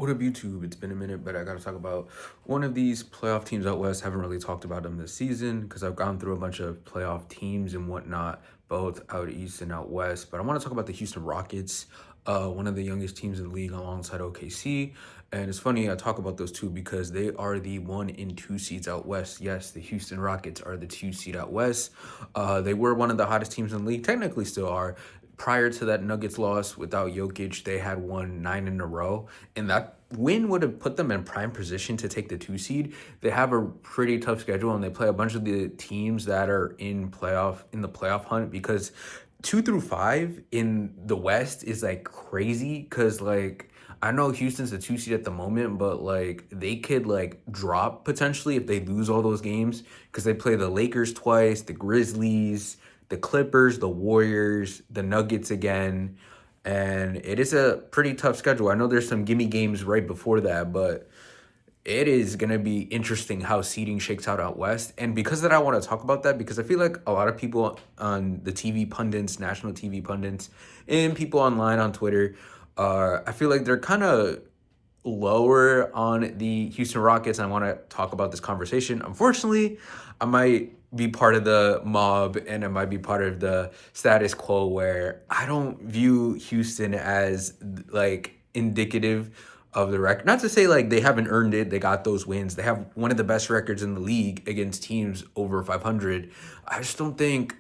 What up, YouTube? It's been a minute, but I got to talk about one of these playoff teams out west. Haven't really talked about them this season because I've gone through a bunch of playoff teams and whatnot, both out east and out west. But I want to talk about the Houston Rockets, one of the youngest teams in the league alongside OKC. And it's funny I talk about those two because they are the 1 and 2 seeds out west. Yes, the Houston Rockets are the 2 seed out west. They were one of the hottest teams in the league, technically still are. Prior to that Nuggets loss without Jokic, they had won 9 in a row, and that win would have put them in prime position to take the 2 seed. They have a pretty tough schedule, and they play a bunch of the teams that are in the playoff hunt because 2 through 5 in the West is like crazy because like I know Houston's the 2 seed at the moment, but like they could like drop potentially if they lose all those games because they play the Lakers twice, the Grizzlies, the Clippers, the Warriors, the Nuggets again. And it is a pretty tough schedule. I know there's some gimme games right before that, but it is going to be interesting how seeding shakes out west. And because of that, I want to talk about that because I feel like a lot of people on the TV pundits, national TV pundits, and people online on Twitter, I feel like they're kind of lower on the Houston Rockets. And I want to talk about this conversation. Unfortunately, I might be part of the mob and I might be part of the status quo where I don't view Houston as like indicative of the record. Not to say like they haven't earned it. They got those wins. They have one of the best records in the league against teams over 500. I just don't think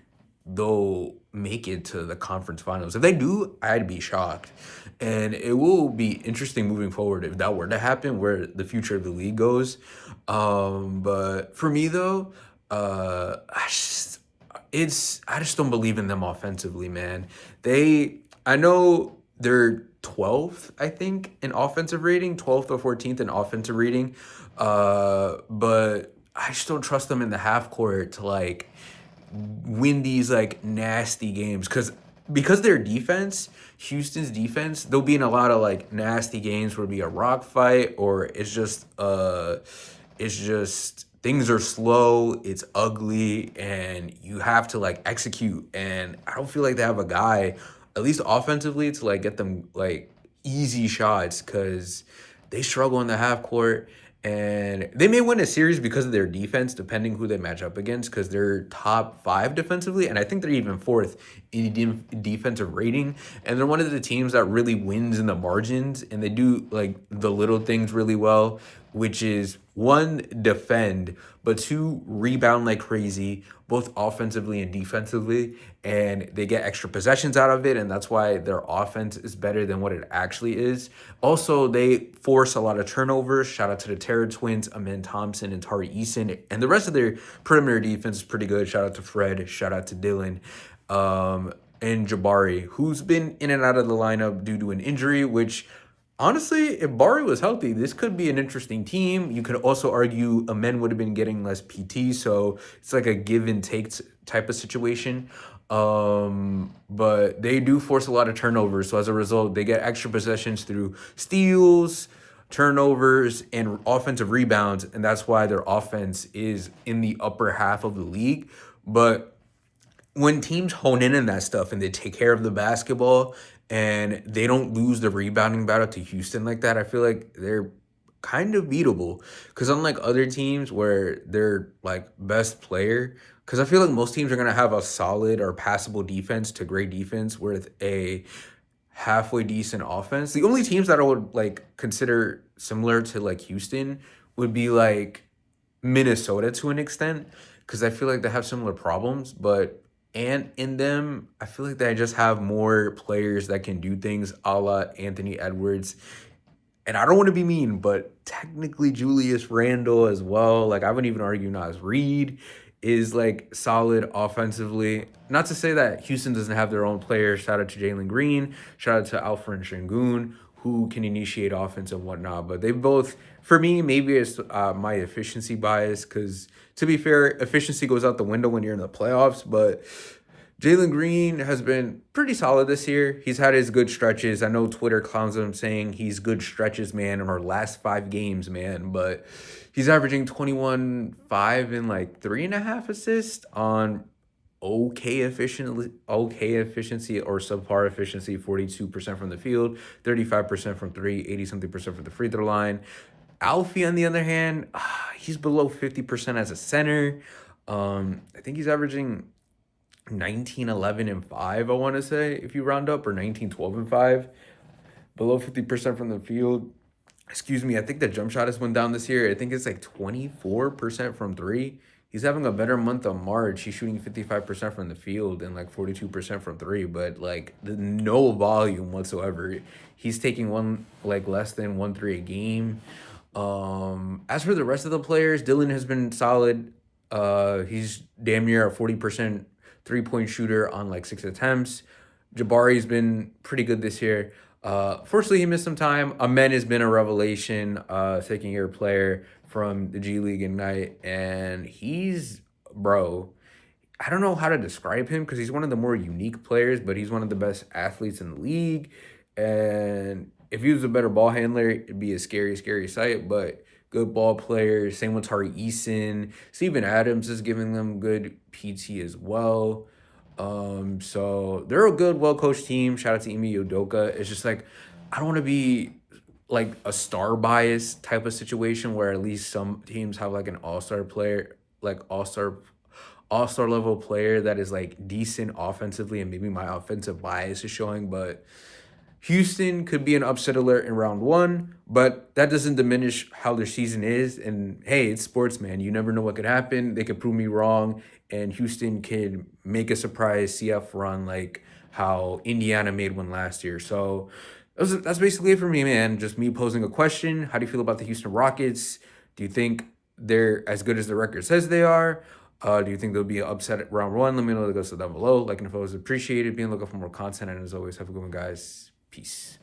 they'll make it to the conference finals. If they do, I'd be shocked. And it will be interesting moving forward if that were to happen, where the future of the league goes. But for me though, I just don't believe in them offensively, man. I know they're 12th, I think, in offensive rating, 12th or 14th in offensive rating. But I just don't trust them in the half court to like win these like nasty games because their defense, Houston's defense, they'll be in a lot of like nasty games where it'll be a rock fight or it's just things are slow, it's ugly, and you have to like execute. And I don't feel like they have a guy, at least offensively, to like get them like easy shots because they struggle in the half court. And they may win a series because of their defense, depending who they match up against, because they're top 5 defensively, and I think they're even 4th in defensive rating. And they're one of the teams that really wins in the margins, and they do like the little things really well, which is one, defend, but two, rebound like crazy, both offensively and defensively, and they get extra possessions out of it, and that's why their offense is better than what it actually is. Also, they force a lot of turnovers. Shout out to the Terror Twins, Amin Thompson and Tari Eason, and the rest of their perimeter defense is pretty good. Shout out to Fred, shout out to Dylan. And Jabari, who's been in and out of the lineup due to an injury, which honestly, if Bari was healthy, this could be an interesting team. You could also argue Amen would have been getting less PT, so it's like a give and take type of situation. But they do force a lot of turnovers, so as a result, they get extra possessions through steals, turnovers, and offensive rebounds, and that's why their offense is in the upper half of the league. But when teams hone in on that stuff and they take care of the basketball and they don't lose the rebounding battle to Houston like that, I feel like they're kind of beatable. Because unlike other teams where they're like best player, because I feel like most teams are gonna have a solid or passable defense to great defense with a halfway decent offense. The only teams that I would like consider similar to like Houston would be like Minnesota to an extent, because I feel like they have similar problems, but and in them, I feel like they just have more players that can do things a la Anthony Edwards. And I don't want to be mean, but technically Julius Randle as well. Like I wouldn't even argue Nas Reed is like solid offensively. Not to say that Houston doesn't have their own players. Shout out to Jalen Green. Shout out to Alfred Şengün, who can initiate offense and whatnot. But they both, for me, maybe it's my efficiency bias because to be fair, efficiency goes out the window when you're in the playoffs. But Jalen Green has been pretty solid this year. He's had his good stretches. I know Twitter clowns him saying he's good stretches, man, in our last 5 games, man. But he's averaging 21, 5, and like 3.5 assists on okay efficiency or subpar efficiency, 42% from the field, 35% from three, 80 something percent from the free throw line. Alfie, on the other hand, he's below 50% as a center. I think he's averaging 19, 11, and 5, I want to say, if you round up, or 19, 12, and 5. Below 50% from the field. Excuse me, I think the jump shot has went down this year. I think it's like 24% from three. He's having a better month of March. He's shooting 55% from the field and like 42% from three, but like no volume whatsoever. He's taking one like less than 1 3 a game. As for the rest of the players, Dylan has been solid. He's damn near a 40% 3-point shooter on like 6 attempts. Jabari's been pretty good this year. Fortunately, he missed some time. Amen has been a revelation, second-year player from the G League Ignite, and he's, bro, I don't know how to describe him because he's one of the more unique players, but he's one of the best athletes in the league. And if he was a better ball handler, it'd be a scary, scary sight. But good ball players. Same with Tari Eason. Steven Adams is giving them good PT as well. So they're a good, well coached team. Shout out to Imi Udoka. It's just like I don't want to be like a star bias type of situation where at least some teams have like an all-star player, like all-star level player that is like decent offensively, and maybe my offensive bias is showing. But Houston could be an upset alert in round one, but that doesn't diminish how their season is. And hey, it's sports, man. You never know what could happen. They could prove me wrong, and Houston could make a surprise CF run like how Indiana made one last year. So that's basically it for me, man. Just me posing a question. How do you feel about the Houston Rockets? Do you think they're as good as the record says they are? Do you think there'll be an upset at round one? Let me know in the comments down below. Like and if I was appreciated, being looking for more content. And as always, have a good one, guys. Peace.